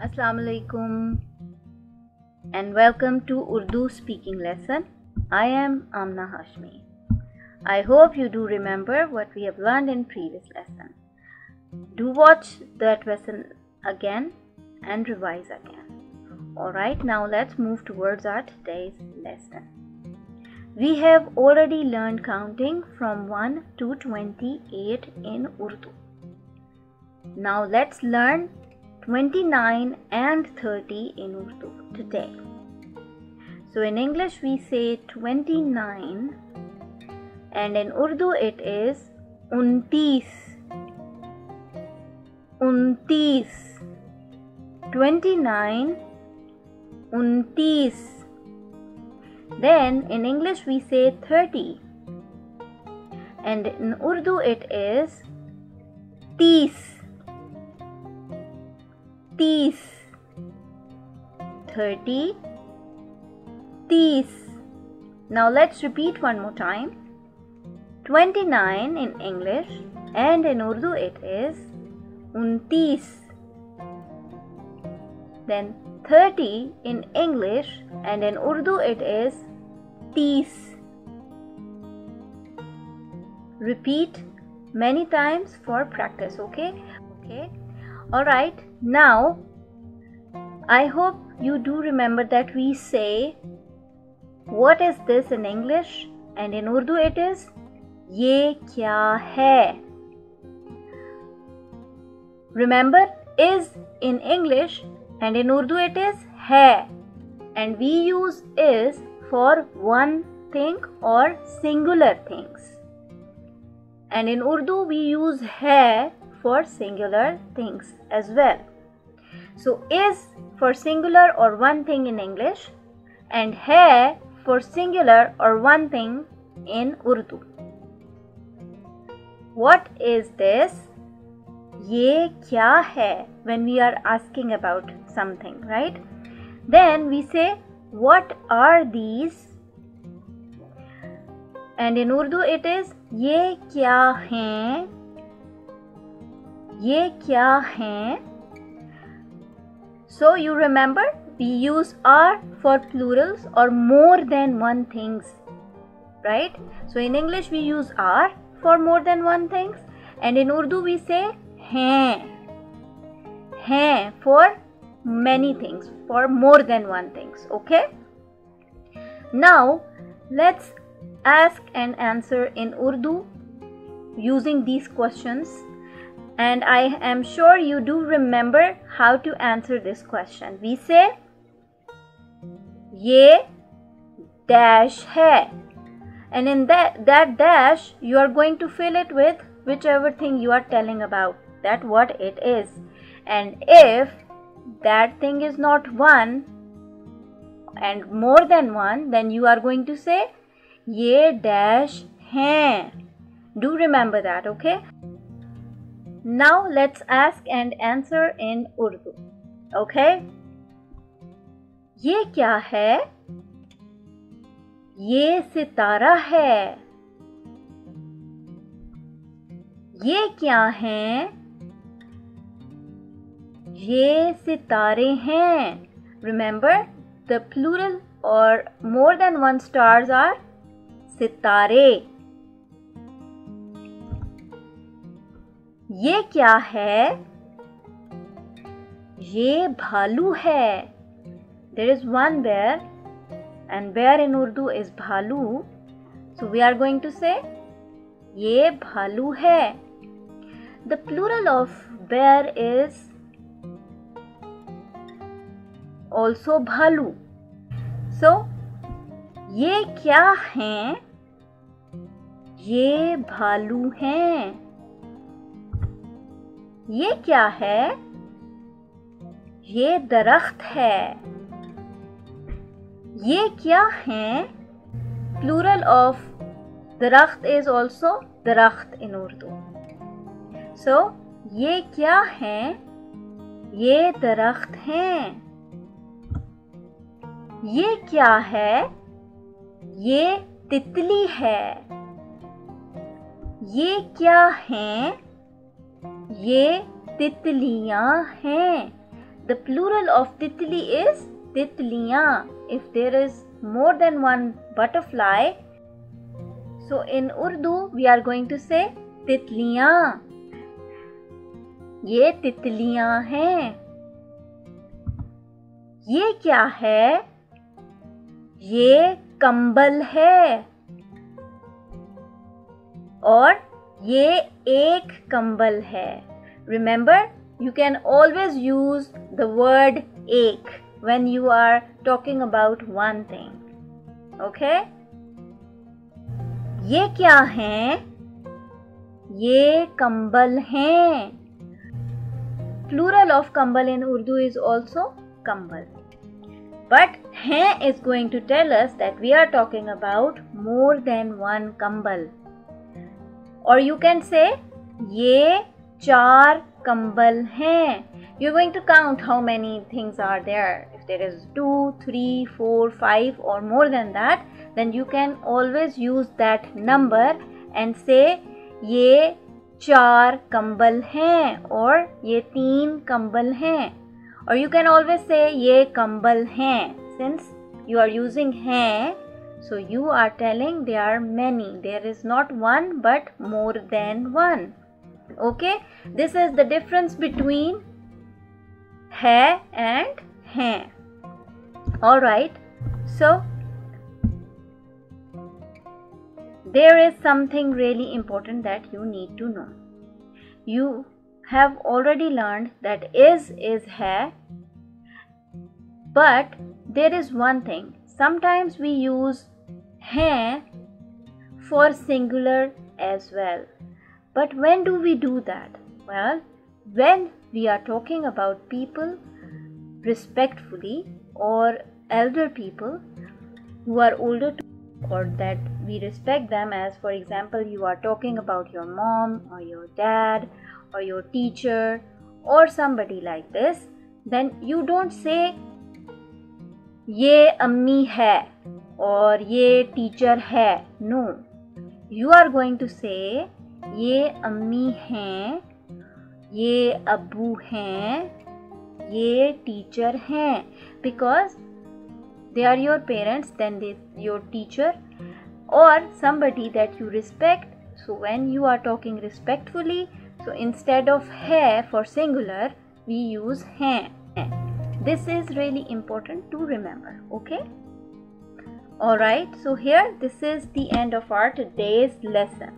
Assalamu alaikum and welcome to Urdu Speaking Lesson. I am Amna Hashmi. I hope you do remember what we have learned in previous lesson. Do watch that lesson again and revise again. Alright, now let's move towards our today's lesson. We have already learned counting from 1 to 28 in Urdu. Now let's learn 29 and 30 in Urdu today. So in English we say 29 and in Urdu it is 29. 29, 29. Then in English we say 30 and in Urdu it is 30. 30, 30. Now let's repeat one more time. 29 in English and in Urdu it is 29. Then 30 in English and in Urdu it is 30. Repeat many times for practice, okay? Alright, now I hope you do remember that we say what is this in English and in Urdu it is ye kya hai. Remember, is in English and in Urdu it is hai, and we use is for one thing or singular things, and in Urdu we use hai for singular things as well. So is for singular or one thing in English and hai for singular or one thing in Urdu. What is this? Ye kya hai when we are asking about something, right? Then we say what are these? And in Urdu it is ye kya hain? Ye kya hain? So you remember we use are for plurals or more than one things, right? So in English we use are for more than one things and in Urdu we say hain. Hain for many things, for more than one things, okay? Now let's ask and answer in Urdu using these questions. And I am sure you do remember how to answer this question. We say ye dash hai, and in that dash you are going to fill it with whichever thing you are telling about, that what it is. And if that thing is not one and more than one, then you are going to say ye dash hai. Do remember that, okay? Now let's ask and answer in Urdu, okay? Ye kya hai? Ye sitara hai. Ye kya hai? Ye sitare hain. Remember, the plural or more than one stars are sitare. ये क्या है? ये भालू है. There is one bear and bear in Urdu is bhalu. So we are going to say ये भालू है. The plural of bear is also bhalu. So ये क्या हैं? ये भालू हैं. ये क्या है? ये दरख्त है. ये क्या हैं? Plural of दरख्त is also दरख्त in Urdu. So ये क्या हैं? ये दरख्त हैं. ये क्या है? ये तितली है. ये क्या हैं? ये तितलियां हैं. the plural of titli is titliyan. If there is more than one butterfly, so in Urdu we are going to say titliyan. ये तितलियां हैं. ये क्या है? ये कंबल है. और ये एक कंबल है. Remember, you can always use the word ek when you are talking about one thing. Okay? ये क्या हैं? ये कंबल हैं. Plural of kambal in Urdu is also kambal. But hain is going to tell us that we are talking about more than one kambal. Or you can say, ye 4 kambal hain. You're going to count how many things are there. If there is 2, 3, 4, 5 or more than that, then you can always use that number and say, ye 4 कंबल हैं और ये 3 कंबल हैं. Or you can always say ये कंबल हैं. Since you are using हैं, so you are telling there are many. There is not one but more than one. Okay? This is the difference between है and हैं. Alright. So there is something really important that you need to know. You have already learned that is hai, but there is one thing. Sometimes we use hai for singular as well. But when do we do that? Well, when we are talking about people respectfully or elder people who are older or that we respect them, as for example you are talking about your mom or your dad or your teacher or somebody like this, then you don't say ye ammi hai or ye teacher hai. No, you are going to say ye ammi hain, ye abbu hain, ye teacher hain, because they are your parents, then they your teacher or somebody that you respect. So when you are talking respectfully, so instead of hai for singular, we use hain. This is really important to remember. Okay? Alright, so here this is the end of our today's lesson.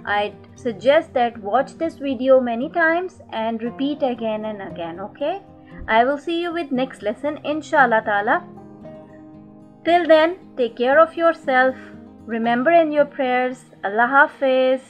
I'd suggest that watch this video many times and repeat again and again. Okay? I will see you with next lesson, inshallah ta'ala. Till then, take care of yourself. Remember in your prayers. Allah Hafiz.